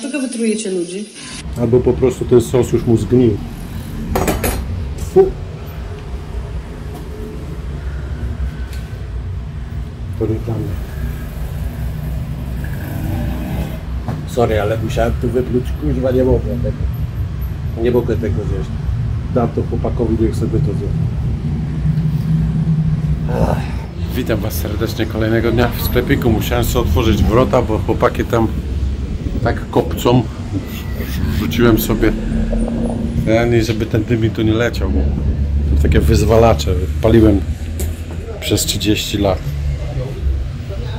Dlaczego wytrujecie ludzi? Albo po prostu ten sos już mu zgnił. Fu. To nie dla mnie. Sorry, ale musiałem tu wypluć, kuźwa, nie mogę tego. Nie mogę tego zjeść. Dam to chłopakowi, niech sobie to zje. Witam Was serdecznie kolejnego dnia w sklepiku. Musiałem sobie otworzyć wrota, bo chłopaki tam tak kopcą. Rzuciłem sobie, żeby ten dym mi tu nie leciał. Takie wyzwalacze. Paliłem przez 30 lat.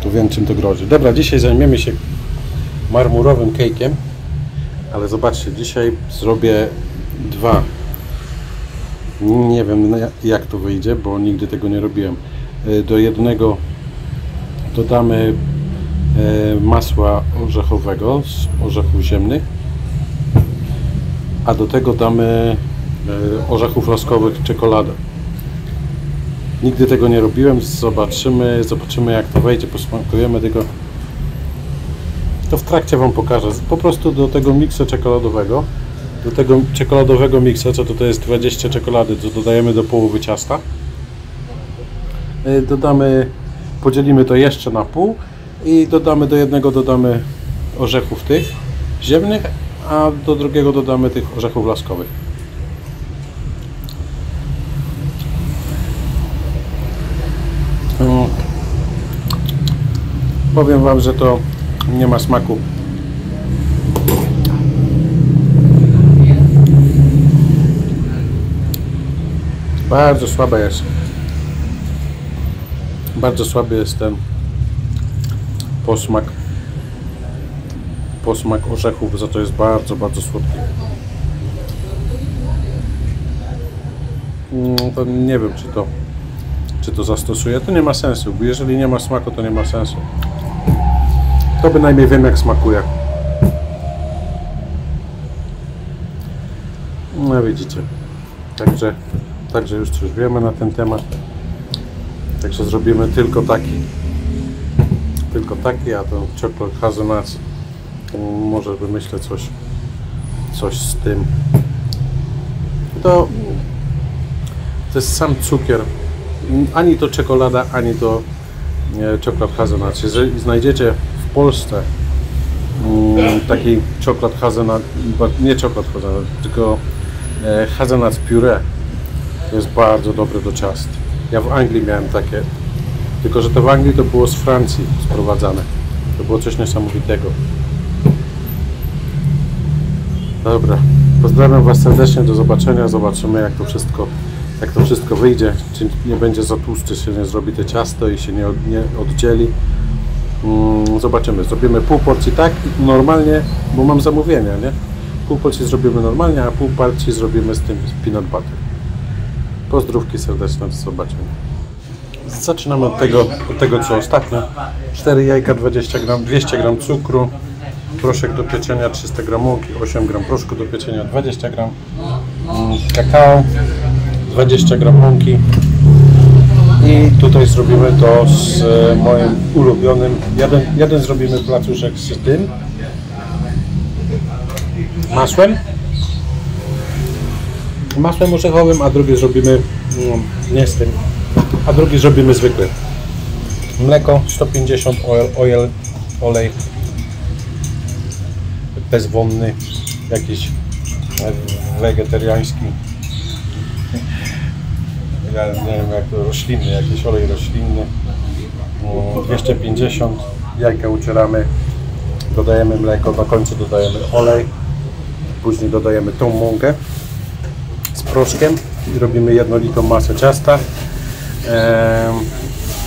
Tu wiem, czym to grozi. Dobra, dzisiaj zajmiemy się marmurowym cake'iem. Ale zobaczcie, dzisiaj zrobię dwa. Nie wiem, jak to wyjdzie, bo nigdy tego nie robiłem. Do jednego dodamy masła orzechowego z orzechów ziemnych, a do tego damy orzechów laskowych czekoladę. Nigdy tego nie robiłem, zobaczymy jak to wejdzie, posmakujemy tego. To w trakcie Wam pokażę. Po prostu do tego miksu czekoladowego, do tego czekoladowego miksa, co to jest 20 czekolady, co dodajemy do połowy ciasta. Podzielimy to jeszcze na pół i do jednego dodamy orzechów tych ziemnych, a do drugiego dodamy tych orzechów laskowych. Powiem Wam, że to nie ma smaku. Bardzo słabe jest. Bardzo słaby jest ten posmak orzechów, za to jest bardzo, bardzo słodki. To nie wiem, czy to zastosuję. To nie ma sensu, bo jeżeli nie ma smaku, to nie ma sensu. To bynajmniej wiem, jak smakuje. No widzicie. Także już coś wiemy na ten temat. Także zrobimy tylko taki, a to chocolate hazelnuts, może wymyślę coś z tym. To jest sam cukier, ani to czekolada, ani to chocolate hazelnuts. Jeżeli znajdziecie w Polsce taki chocolate hazelnut, nie chocolate hazelnut, tylko hazelnuts puree, to jest bardzo dobre do ciast. Ja w Anglii miałem takie, tylko że to w Anglii to było z Francji sprowadzane. To było coś niesamowitego. Dobra, pozdrawiam Was serdecznie, do zobaczenia. Zobaczymy, jak to wszystko wyjdzie. Czy nie będzie za tłuste, się nie zrobi to ciasto i się nie oddzieli. Zobaczymy, zrobimy pół porcji tak normalnie, bo mam zamówienia, nie? Pół porcji zrobimy normalnie, a pół porcji zrobimy z tym peanut butter. Pozdrówki serdeczne, do zobaczenia. Zaczynamy od tego co ostatnio. 4 jajka, 20 gram, 200 gram cukru, proszek do pieczenia 300 gram mąki, 8 gram proszku do pieczenia, 20 gram kakao, 20 gram mąki. I tutaj zrobimy to z moim ulubionym. Jeden zrobimy placuszek z tym masłem orzechowym, a drugi zrobimy nie z tym, a drugi zrobimy zwykły. Mleko 150, olej bezwonny, jakiś wegetariański, ja nie wiem jak to, roślinny, jakiś olej roślinny, 250, jajka ucieramy, dodajemy mleko, na końcu dodajemy olej, później dodajemy tą mąkę z proszkiem i robimy jednolitą masę ciasta.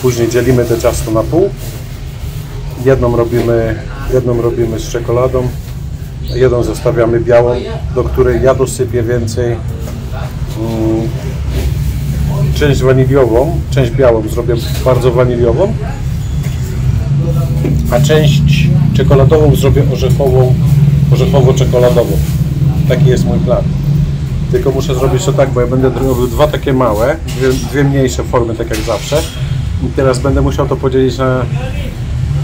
Później dzielimy to ciasto na pół. Jedną robimy z czekoladą, jedną zostawiamy białą, do której ja dosypię więcej część waniliową, część białą zrobię bardzo waniliową, a część czekoladową zrobię orzechowo-czekoladową. Taki jest mój plan. Tylko muszę zrobić to tak, bo ja będę robił dwa takie małe, dwie mniejsze formy, tak jak zawsze. I teraz będę musiał to podzielić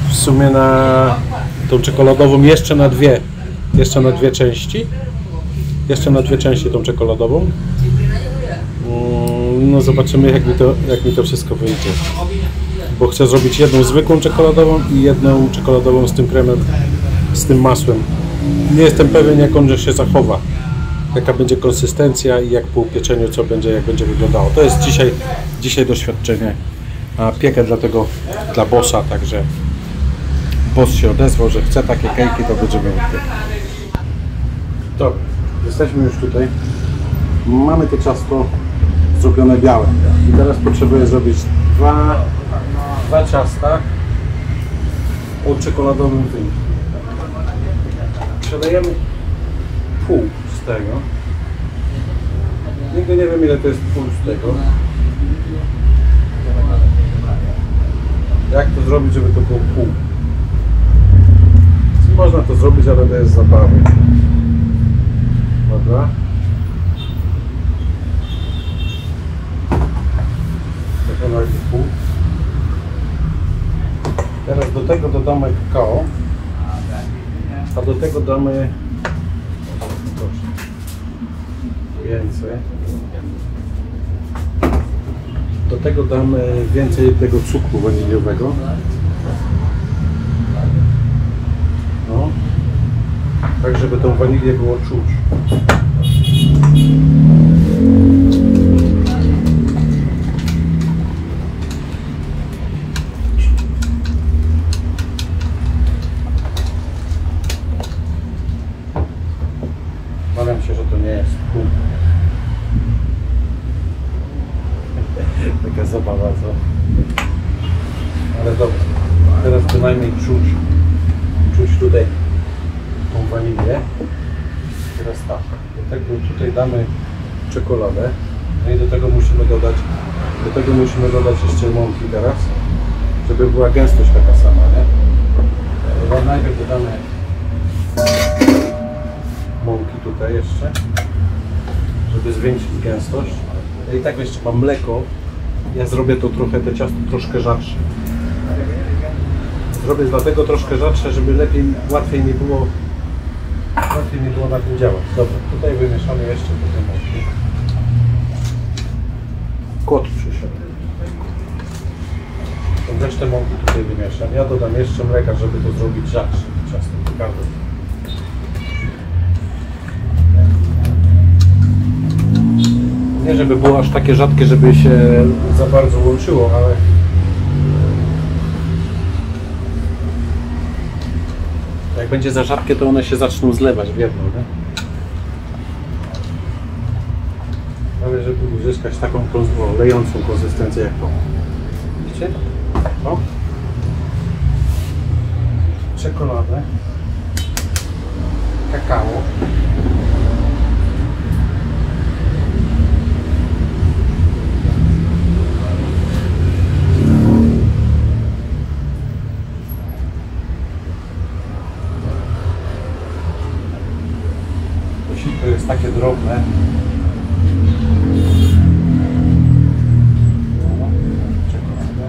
w sumie na tą czekoladową jeszcze na dwie Jeszcze na dwie części. Jeszcze na dwie części tą czekoladową. No zobaczymy jak mi to wszystko wyjdzie. Bo chcę zrobić jedną zwykłą czekoladową i jedną czekoladową z tym kremem, z tym masłem. Nie jestem pewien jak on się zachowa. Jaka będzie konsystencja i jak po upieczeniu jak będzie wyglądało. To jest dzisiaj doświadczenie. A piekę dla bossa, także boss się odezwał, że chce takie kejki, to będziemy mieli. Dobra, jesteśmy już tutaj. Mamy to ciasto zrobione białe. I teraz potrzebuję zrobić dwa ciasta o czekoladowym wyniku. Przelejemy pół z tego. Nigdy nie wiem ile to jest pół z tego. Jak to zrobić, żeby to było pół? Można to zrobić, ale to jest zabawy. Dobra. Taką pół. Teraz do tego dodamy kakao, a do tego damy więcej. Do tego damy więcej tego cukru waniliowego. No. Tak, żeby tą wanilię było czuć. Obawiam się, że to nie jest pół. Taka zabawa, co? Ale dobra. Teraz bynajmniej czuć tutaj tą wanilię. Teraz tak. Do tego tutaj damy czekoladę. No i do tego musimy dodać jeszcze mąki teraz, żeby była gęstość taka sama, nie? Chyba najpierw dodamy mąki tutaj jeszcze, żeby zwiększyć gęstość. Ja i tak jeszcze mam mleko. Ja zrobię to ciasto troszkę rzadsze. Zrobię dlatego troszkę rzadsze, żeby łatwiej mi było na tym działać. Dobra, tutaj wymieszamy jeszcze te mąki. Kot przyszedł. Tą resztę mąki tutaj wymieszam. Ja dodam jeszcze mleka, żeby to zrobić rzadsze ciasto. Nie żeby było aż takie rzadkie, żeby się za bardzo łączyło, ale jak będzie za rzadkie, to one się zaczną zlewać w jedno, nie? Ale żeby uzyskać taką lejącą konsystencję jak to. Widzicie? No. Czekoladę, kakao. To jest takie drobne. Czekoladę.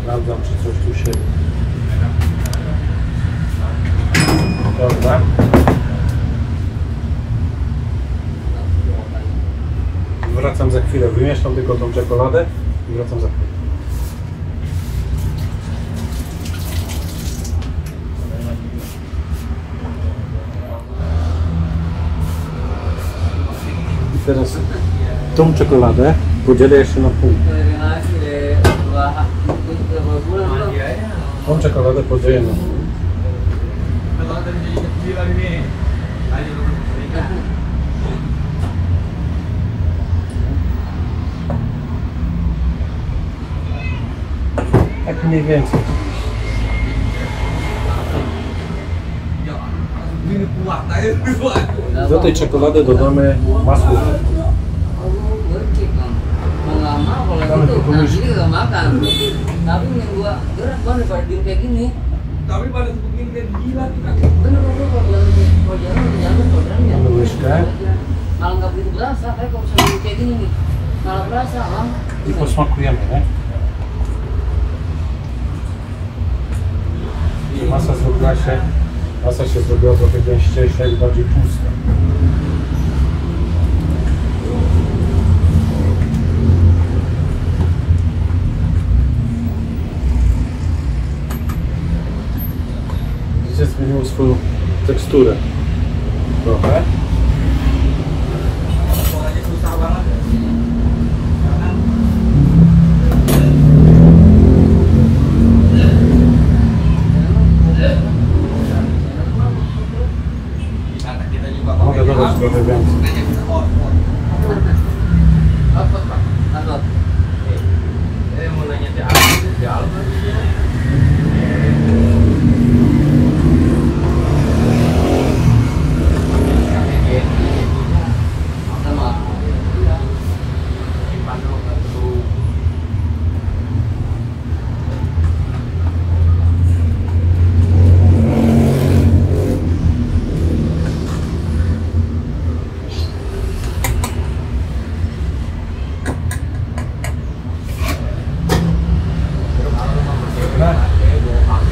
Sprawdzam, czy coś tu się... Dobra. Wracam za chwilę. Wymieszam tylko tą czekoladę i wracam za chwilę. Teraz tą czekoladę podzielę jeszcze na pół. Tą czekoladę podzielę na pół. Tak mniej więcej. Do tej czekolady dodamy masło. Dodamy tylko łyżkę. Mamy łyżkę. I posmakujemy, nie? Masa się zrobiła trochę gęściejsza i bardziej tłusta. Widzicie, zmieniło swoją teksturę trochę. Mogę dodać trochę więcej.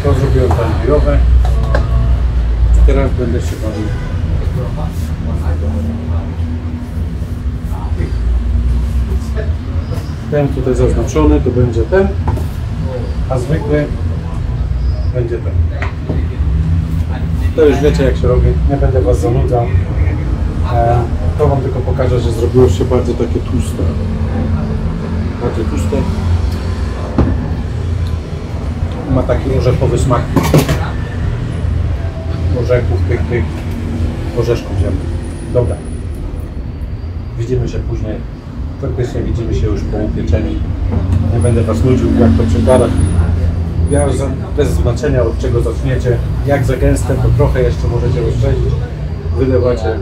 To zrobiłem tangirowe. Teraz będę się bawił. Ten tutaj zaznaczony to będzie ten, a zwykły będzie ten. To już wiecie, jak się robi, nie będę was zanudzał. To wam tylko pokażę, że zrobiło się bardzo takie tłuste. Bardziej tłuste. Ma taki orzechowy smak. Orzechów, tych orzeszków ziemnych. Dobra. Widzimy się później. Faktycznie widzimy się już po upieczeniu. Nie będę was nudził, jak to przekładać. Ja bez znaczenia, od czego zaczniecie. Jak za gęste, to trochę jeszcze możecie rozszerzyć. Wylewacie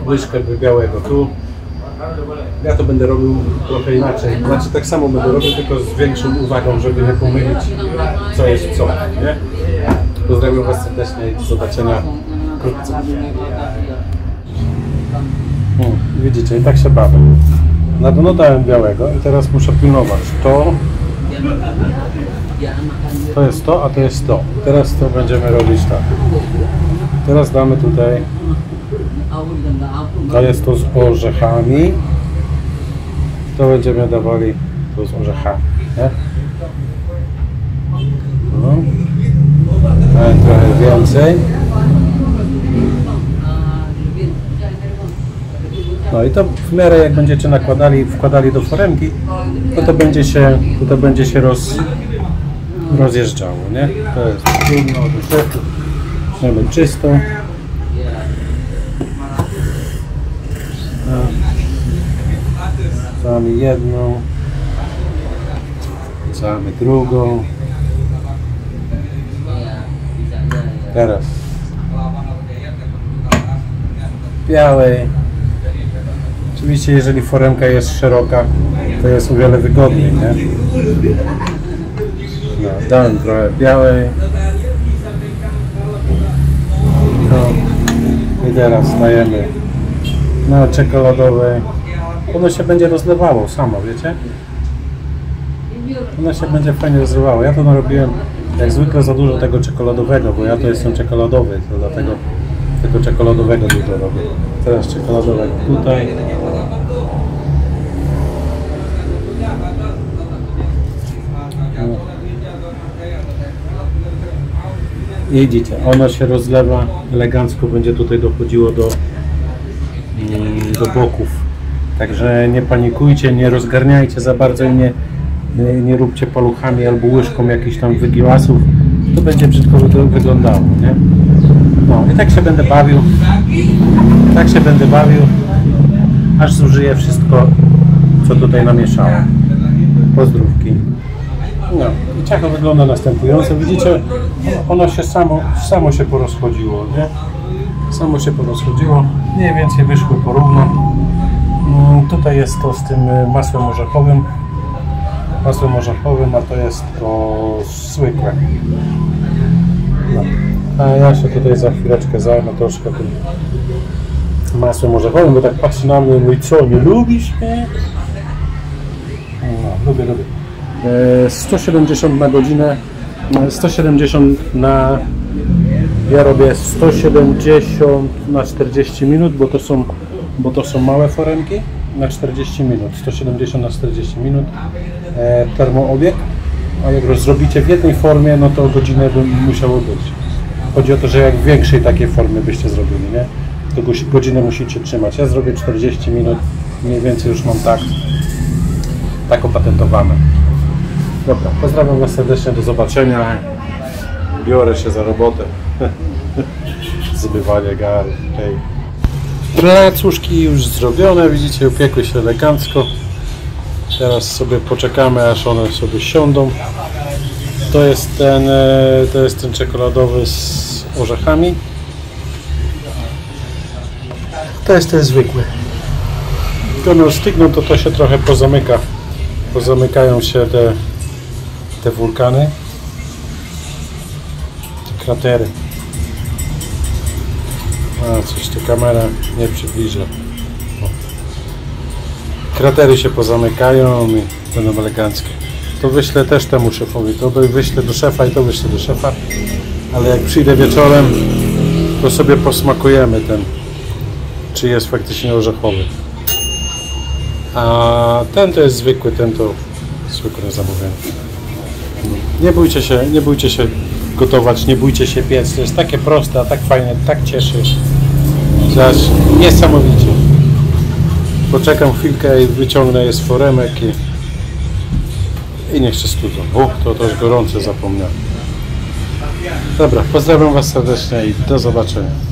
łyżkę białego tu. Ja to będę robił trochę inaczej. Znaczy tak samo będę robił, tylko z większą uwagą, żeby nie pomylić, co jest co, nie? Pozdrawiam was serdecznie i do zobaczenia wkrótce. Widzicie, i tak się bawię. Na dno dałem białego i teraz muszę pilnować. To jest to, a to jest to. Teraz to będziemy robić tak. Teraz damy tutaj. To jest to z orzechami. To będziemy dawali to z orzechami, nie? No. Trochę więcej. No i to w miarę jak będziecie wkładali do foremki, to będzie się rozjeżdżało, nie? To jest trudno, mamy czystą. Wsadzamy jedną, wsadzamy drugą. Teraz białej. Oczywiście jeżeli foremka jest szeroka, to jest o wiele wygodniej, nie? No, dałem trochę białej. No. I teraz dajemy na czekoladowej. Ono się będzie rozlewało samo, wiecie? Ono się będzie fajnie rozlewało. Ja to narobiłem jak zwykle za dużo tego czekoladowego, bo ja to jestem czekoladowy, to dlatego tego czekoladowego dużo robię. Teraz czekoladowego tutaj. I widzicie, ono się rozlewa, elegancko będzie tutaj dochodziło do boków. Także nie panikujcie, nie rozgarniajcie za bardzo i nie róbcie paluchami albo łyżką jakichś tam wygiłasów. To będzie brzydko wyglądało, nie? No i tak się będę bawił. Tak się będę bawił, aż zużyję wszystko, co tutaj namieszałem. Pozdrówki. No i ciacho wygląda następująco. Widzicie, ono się samo się porozchodziło, nie? Samo się porozchodziło. Mniej więcej wyszły porówno. Tutaj jest to z tym masłem orzechowym. Masłem orzechowym, a to jest to zwykłe. No. A ja się tutaj za chwileczkę zajmę troszkę tym masłem orzechowym, bo tak patrzy na mnie i mówi, co, nie lubisz mnie? lubię. 170 na godzinę, 170 na... Ja robię 170 na 40 minut, bo to są małe foremki na 40 minut. 170 na 40 minut termoobieg, a jak rozrobicie w jednej formie, no to godzinę by musiało być. Chodzi o to, że jak w większej takiej formie byście zrobili, nie? To godzinę musicie trzymać. Ja zrobię 40 minut, mniej więcej już mam tak opatentowane. Dobra, pozdrawiam Was serdecznie, do zobaczenia. Biorę się za robotę. Zbywanie gary. Hej. Placuszki już zrobione, widzicie, upiekły się elegancko. Teraz sobie poczekamy, aż one sobie siądą. To jest ten czekoladowy z orzechami. To jest ten zwykły. To one stygną, to się trochę pozamyka. Pozamykają się te wulkany. Te kratery. A, coś tu kamera nie przybliża. Kratery się pozamykają i będą eleganckie. To wyślę też temu szefowi. To wyślę do szefa i to wyślę do szefa. Ale jak przyjdę wieczorem, to sobie posmakujemy czy jest faktycznie orzechowy. A ten to jest zwykły, ten to zwykły na zamówienie. Nie bójcie się gotować, nie bójcie się piec. To jest takie proste, a tak fajne, tak cieszy. Zaś niesamowicie. Poczekam chwilkę i wyciągnę je z foremek i niech się studzą. To też gorące zapomniałem. Dobra, pozdrawiam Was serdecznie i do zobaczenia.